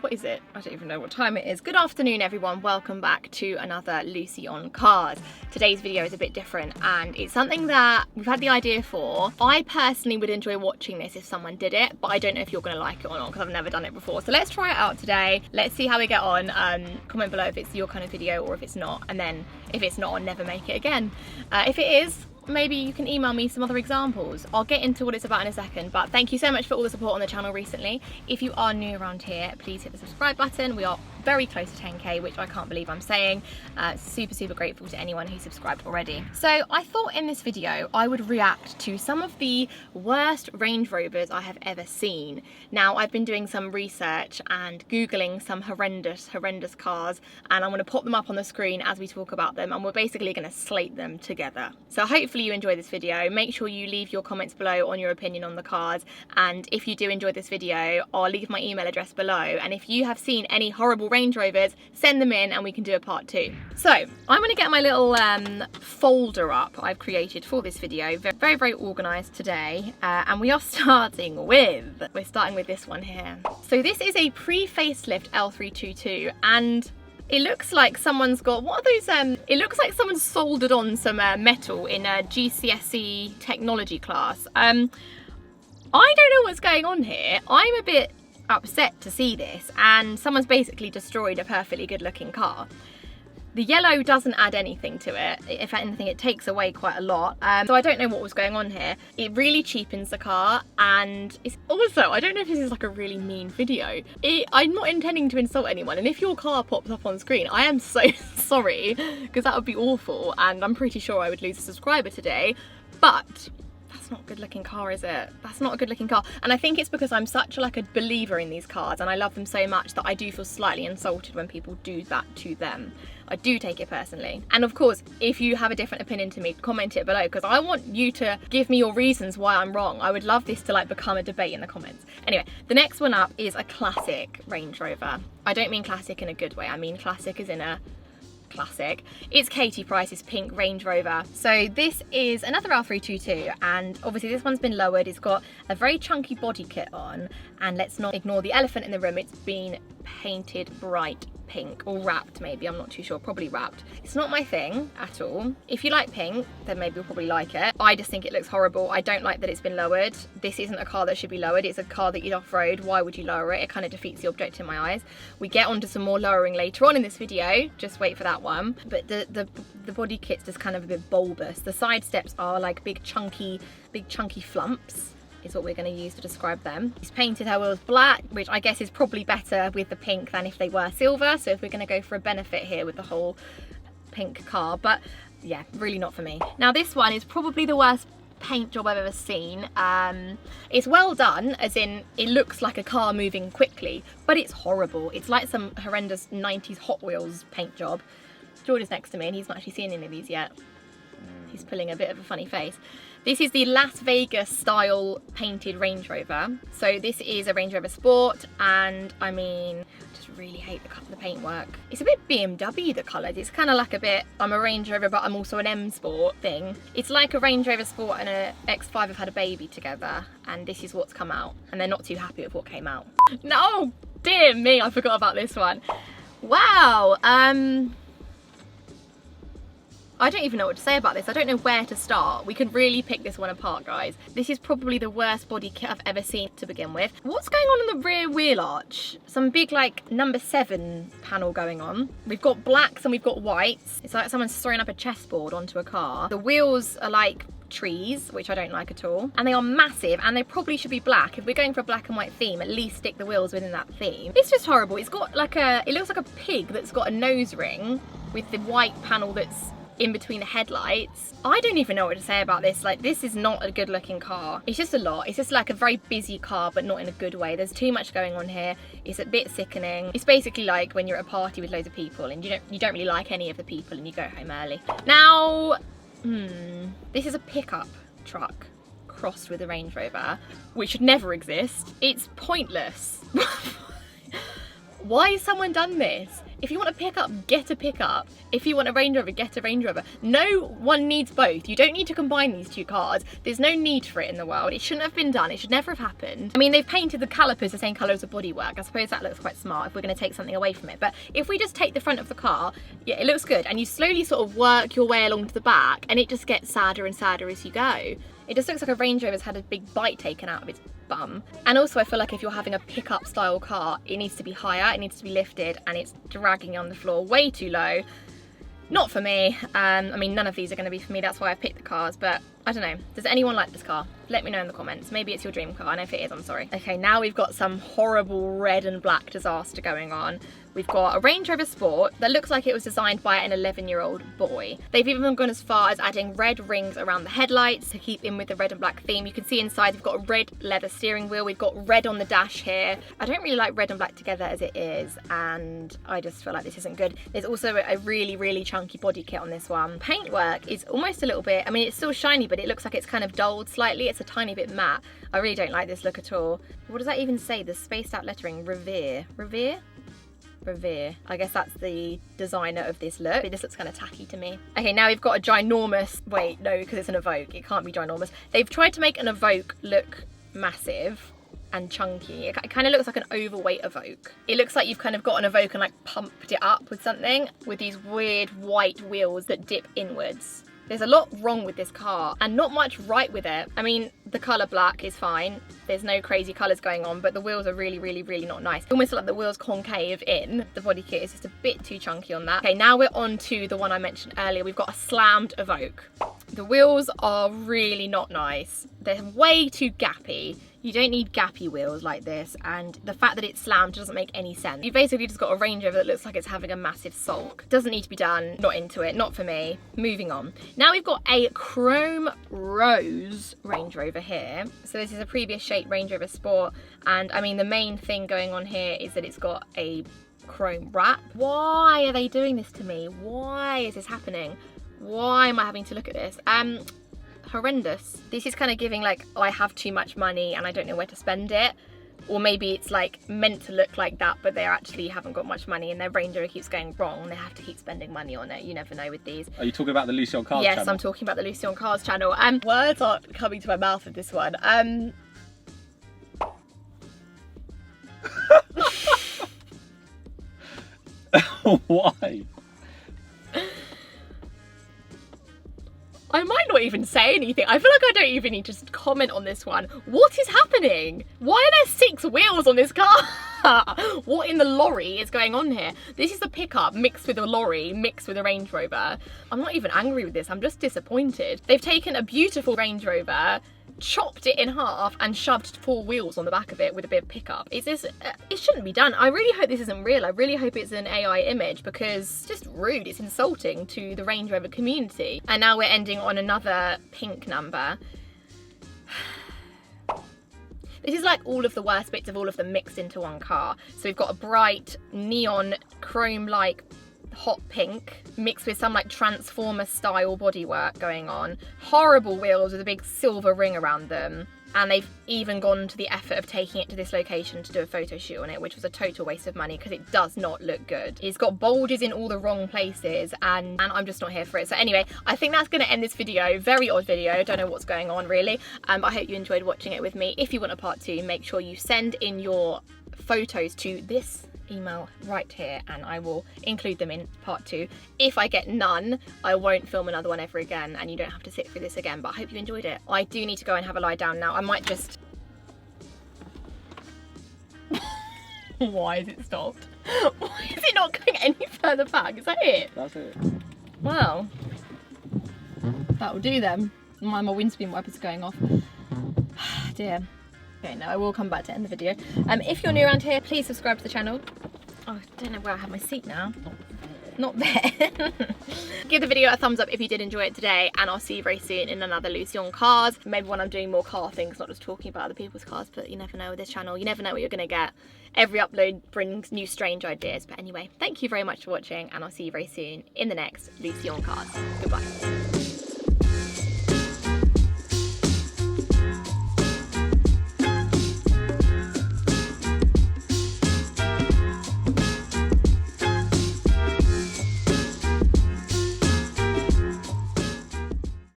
what is it? I don't even know what time it is. Good afternoon everyone, welcome back to another Lucy on Cars. Today's video is a bit different and it's something that we've had the idea for. I personally would enjoy watching this if someone did it, but I don't know if you're going to like it or not because I've never done it before. So let's try it out today. Let's see how we get on. Comment below if it's your kind of video or if it's not, and then if it's not, I'll never make it again. If it is, maybe you can email me some other examples. I'll get into what it's about in a second, but thank you so much for all the support on the channel recently. If you are new around here, please hit the subscribe button. We are very close to 10k, which I can't believe I'm saying. Super grateful to anyone who subscribed already. So I thought in this video I would react to some of the worst Range Rovers I have ever seen. Now I've been doing some research and googling some horrendous cars, and I'm going to pop them up on the screen as we talk about them, and we're basically going to slate them together. So hopefully you enjoy this video. Make sure you leave your comments below on your opinion on the cars, and if you do enjoy this video, I'll leave my email address below, and if you have seen any horrible Range Rovers, send them in and we can do a part 2. So I'm going to get my little folder up I've created for this video. Very organised today, and we're starting with this one here. So this is a pre-facelift L322, and it looks like someone's got, what are those, it looks like someone's soldered on some metal in a GCSE technology class. I don't know what's going on here. I'm a bit upset to see this, and someone's basically destroyed a perfectly good looking car. The yellow doesn't add anything to it. If anything, it takes away quite a lot. So I don't know what was going on here. It really cheapens the car, and it's also, I don't know if this is like a really mean video. I'm not intending to insult anyone, and if your car pops up on screen, I am so sorry, because that would be awful, and I'm pretty sure I would lose a subscriber today, but that's not a good looking car, is it? That's not a good looking car. And I think it's because I'm such like a believer in these cars and I love them so much that I do feel slightly insulted when people do that to them. I do take it personally. And of course, if you have a different opinion to me, comment it below, because I want you to give me your reasons why I'm wrong. I would love this to like become a debate in the comments. Anyway, the next one up is a classic Range Rover. I don't mean classic in a good way. I mean classic as in a classic. It's Katie Price's pink Range Rover. So this is another L322, and obviously this one's been lowered. It's got a very chunky body kit on, and let's not ignore the elephant in the room. It's been painted bright pink, or wrapped maybe, I'm not too sure, probably wrapped. It's not my thing at all. If you like pink, then maybe you'll probably like it. I just think it looks horrible. I don't like that it's been lowered. This isn't a car that should be lowered. It's a car that you'd off-road. Why would you lower it? It kind of defeats the object in my eyes. We get onto some more lowering later on in this video. Just wait for that one. But the body kit's just kind of a bit bulbous. The side steps are like big chunky flumps, is what we're going to use to describe them. He's painted her wheels black, which I guess is probably better with the pink than if they were silver. So if we're going to go for a benefit here with the whole pink car, but yeah, really not for me. Now this one is probably the worst paint job I've ever seen. It's well done, as in it looks like a car moving quickly, but it's horrible. It's like some horrendous 90s Hot Wheels paint job. George is next to me and he's not actually seen any of these yet. He's pulling a bit of a funny face. This is the Las Vegas style painted Range Rover. So this is a Range Rover Sport, and I mean, I just really hate the paintwork. It's a bit BMW, the colours. It's kind of like a bit, I'm a Range Rover but I'm also an M Sport thing. It's like a Range Rover Sport and a X5 have had a baby together, and this is what's come out, and they're not too happy with what came out. No, dear me, I forgot about this one. Wow, I don't even know what to say about this. I don't know where to start. We could really pick this one apart, guys. This is probably the worst body kit I've ever seen to begin with. What's going on in the rear wheel arch? Some big like number 7 panel going on. We've got blacks and we've got whites. It's like someone's throwing up a chessboard onto a car. The wheels are like trees, which I don't like at all, and they are massive, and they probably should be black. If we're going for a black and white theme, at least stick the wheels within that theme. It's just horrible. It's got like it looks like a pig that's got a nose ring with the white panel that's in between the headlights. I don't even know what to say about this. Like, this is not a good looking car. It's just a lot. It's just like a very busy car, but not in a good way. There's too much going on here. It's a bit sickening. It's basically like when you're at a party with loads of people and you don't really like any of the people and you go home early. Now, this is a pickup truck crossed with a Range Rover, which should never exist. It's pointless. Why has someone done this? If you want a pickup, get a pickup. If you want a Range Rover, get a Range Rover. No one needs both. You don't need to combine these two cars. There's no need for it in the world. It shouldn't have been done. It should never have happened. I mean, they've painted the calipers the same colour as the bodywork. I suppose that looks quite smart if we're going to take something away from it. But if we just take the front of the car, yeah, it looks good. And you slowly sort of work your way along to the back, and it just gets sadder and sadder as you go. It just looks like a Range Rover's had a big bite taken out of its bum. And also I feel like if you're having a pickup style car, it needs to be higher, it needs to be lifted, and it's dragging on the floor way too low. Not for me. I mean, none of these are going to be for me, that's why I picked the cars, but I don't know. Does anyone like this car? Let me know in the comments. Maybe it's your dream car, and if it is, I'm sorry. Okay, now we've got some horrible red and black disaster going on. We've got a Range Rover Sport that looks like it was designed by an 11-year-old boy. They've even gone as far as adding red rings around the headlights to keep in with the red and black theme. You can see inside we've got a red leather steering wheel. We've got red on the dash here. I don't really like red and black together as it is, and I just feel like this isn't good. There's also a really, really chunky body kit on this one. Paintwork is almost a little bit, I mean, it's still shiny, but it looks like it's kind of dulled slightly. It's a tiny bit matte. I really don't like this look at all. What does that even say? The spaced out lettering, Revere. Revere? Revere. I guess that's the designer of this look. This looks kind of tacky to me. Okay, now we've got a ginormous, wait, no, because it's an Evoque. It can't be ginormous. They've tried to make an Evoque look massive and chunky. It kind of looks like an overweight Evoque. It looks like you've kind of got an Evoque and like pumped it up with something with these weird white wheels that dip inwards. There's a lot wrong with this car and not much right with it. I mean, the colour black is fine. There's no crazy colours going on, but the wheels are really, really, really not nice. Almost like the wheels concave in. The body kit is just a bit too chunky on that. Okay, now we're on to the one I mentioned earlier. We've got a slammed Evoque. The wheels are really not nice. They're way too gappy. You don't need gappy wheels like this, and the fact that it's slammed doesn't make any sense. You've basically just got a Range Rover that looks like it's having a massive sulk. Doesn't need to be done, not into it, not for me. Moving on. Now we've got a chrome rose Range Rover here. So this is a previous shape Range Rover Sport, and I mean the main thing going on here is that it's got a chrome wrap. Why are they doing this to me? Why is this happening? Why am I having to look at this? Horrendous. This is kind of giving like, oh, I have too much money and I don't know where to spend it. Or maybe it's like meant to look like that, but they actually haven't got much money and their Range Rover keeps going wrong and they have to keep spending money on it. You never know with these. Are you talking about the Lucy on Cars channel? Yes, I'm talking about the Lucy on Cars channel. Words aren't coming to my mouth with this one. Why? I might not even say anything. I feel like I don't even need to comment on this one. What is happening? Why are there 6 wheels on this car? What in the lorry is going on here? This is the pickup mixed with a lorry, mixed with a Range Rover. I'm not even angry with this, I'm just disappointed. They've taken a beautiful Range Rover, chopped it in half and shoved 4 wheels on the back of it with a bit of pickup. Is this, it shouldn't be done. I really hope this isn't real. I really hope it's an AI image because it's just rude. It's insulting to the Range Rover community. And now we're ending on another pink number. This is like all of the worst bits of all of them mixed into one car. So we've got a bright neon chrome-like hot pink mixed with some like transformer style bodywork going on, horrible wheels with a big silver ring around them, and they've even gone to the effort of taking it to this location to do a photo shoot on it, which was a total waste of money because it does not look good. It's got bulges in all the wrong places and I'm just not here for it. So anyway, I think that's going to end this video. Very odd video, don't know what's going on really. I hope you enjoyed watching it with me. If you want a part 2, make sure you send in your photos to this email right here and I will include them in part 2. If I get none, I won't film another one ever again and you don't have to sit through this again, but I hope you enjoyed it. I do need to go and have a lie down now. I might just... Why is it stopped? Why is it not going any further back? Is that it? That's it. Well, that will do then. My windscreen wipers are going off. Dear. Okay, no, I will come back to end the video. If you're new around here, please subscribe to the channel. Oh, I don't know where I have my seat now. Not there. Give the video a thumbs up if you did enjoy it today, and I'll see you very soon in another Lucy on Cars. Maybe when I'm doing more car things, not just talking about other people's cars, but you never know with this channel. You never know what you're going to get. Every upload brings new strange ideas. But anyway, thank you very much for watching, and I'll see you very soon in the next Lucy on Cars. Goodbye.